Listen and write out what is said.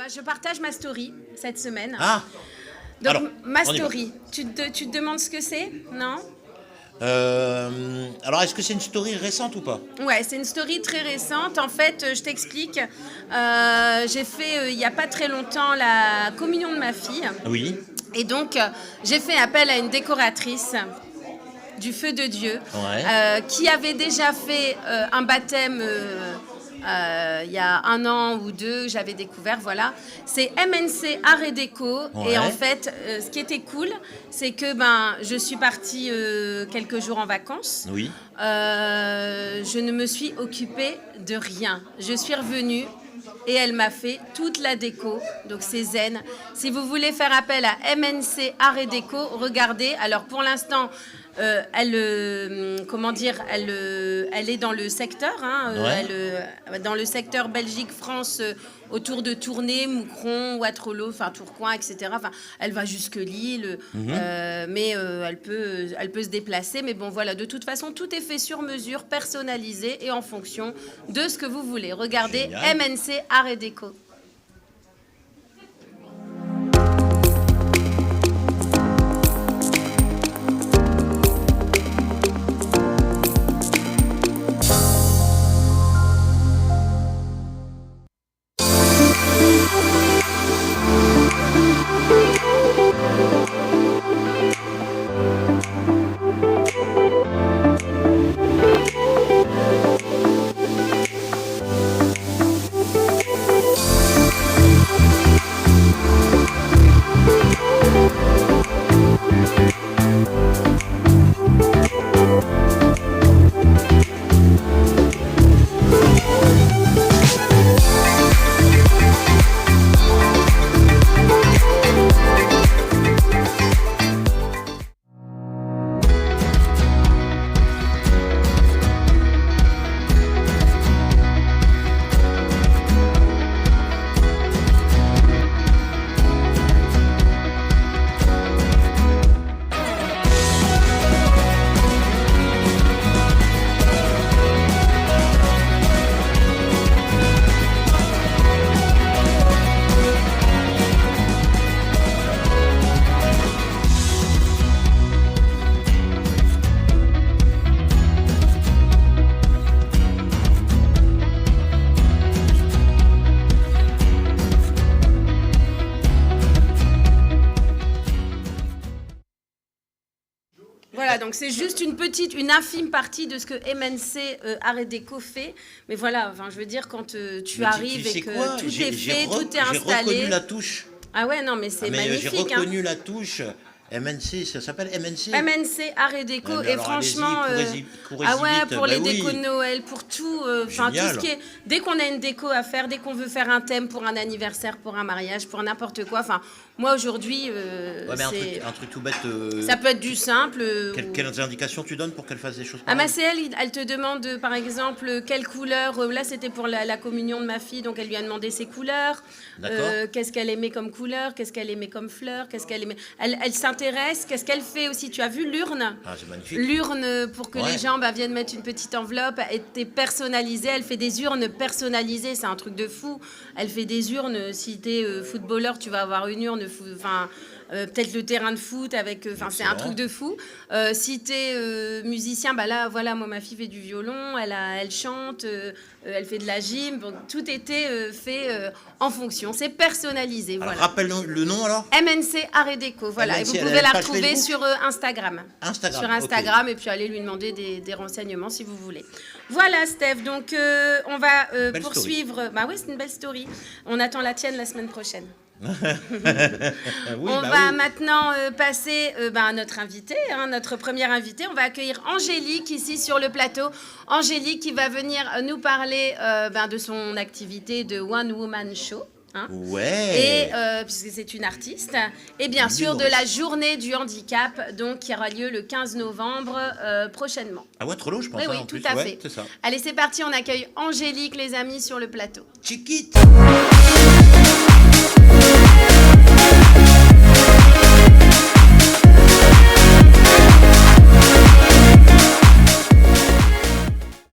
Je partage ma story cette semaine. Ah. Donc, alors, ma story, tu te demandes ce que c'est? Non? Alors, est-ce que c'est une story récente ou pas? Ouais, c'est une story très récente. En fait, je t'explique. J'ai fait, il n'y a pas très longtemps, la communion de ma fille. Oui. Et donc, j'ai fait appel à une décoratrice du feu de Dieu, qui avait déjà fait un baptême il y a 1 an ou 2, j'avais découvert, voilà. C'est MNC Art et Déco. Et en fait, ce qui était cool, c'est que je suis partie quelques jours en vacances. Oui. Je ne me suis occupée de rien. Je suis revenue et elle m'a fait toute la déco, donc c'est zen. Si vous voulez faire appel à MNC Art et Déco, regardez. Alors pour l'instant, elle est dans le secteur, dans le secteur Belgique-France, autour de Tournai, Moucron, Waterloo, Tourcoing, etc. Elle va jusque Lille, mais elle peut se déplacer. Mais bon, voilà, de toute façon, tout est fait sur mesure, personnalisé et en fonction de ce que vous voulez. Regardez. Génial. MNC Art et Déco. Voilà, donc c'est juste une infime partie de ce que MNC Art et Déco fait. Mais voilà, je veux dire, quand tu arrives et que tout est fait, tout est installé. J'ai reconnu la touche. Ah ouais, non, mais c'est magnifique. J'ai reconnu la touche. MNC, ça s'appelle MNC? MNC Art et Déco. Et franchement, pour les décos de Noël, pour tout, tout ce qui est... Dès qu'on a une déco à faire, dès qu'on veut faire un thème pour un anniversaire, pour un mariage, pour n'importe quoi, moi aujourd'hui, un truc tout bête. Ça peut être du simple. Quelles indications tu donnes pour qu'elle fasse des choses pareilles? C'est elle te demande par exemple quelle couleur. Là, c'était pour la communion de ma fille, donc elle lui a demandé ses couleurs. Qu'est-ce qu'elle aimait comme couleur, qu'est-ce qu'elle aimait comme fleur, qu'est-ce qu'elle aimait. Elle s'intéresse. Qu'est-ce qu'elle fait aussi? Tu as vu l'urne? Ah, c'est magnifique. L'urne pour que les gens viennent mettre une petite enveloppe. Elle est personnalisée. Elle fait des urnes personnalisées. C'est un truc de fou. Elle fait des urnes. Si tu es footballeur, tu vas avoir une urne. Peut-être le terrain de foot avec... c'est un truc de fou. Si tu es musicien, là, voilà, moi, ma fille fait du violon, elle chante, elle fait de la gym. Bon, tout était fait en fonction. C'est personnalisé. Alors, voilà. rappelle le nom, alors? MNC Art et Déco, voilà. MNC, et vous pouvez la retrouver sur Instagram. Sur Instagram, et puis aller lui demander des renseignements si vous voulez. Voilà, Steph. Donc, on va poursuivre. Story. C'est une belle story. On attend la tienne la semaine prochaine. On va maintenant passer à notre invité, notre première invitée. On va accueillir Angélique ici sur le plateau. Angélique qui va venir nous parler de son activité de One Woman Show. Et puisque c'est une artiste, et bien sûr de la journée du handicap, donc qui aura lieu le 15 novembre prochainement. À Waterloo, je pense. Oui, tout à fait. C'est ça. Allez, c'est parti, on accueille Angélique, les amis, sur le plateau. Chiquite.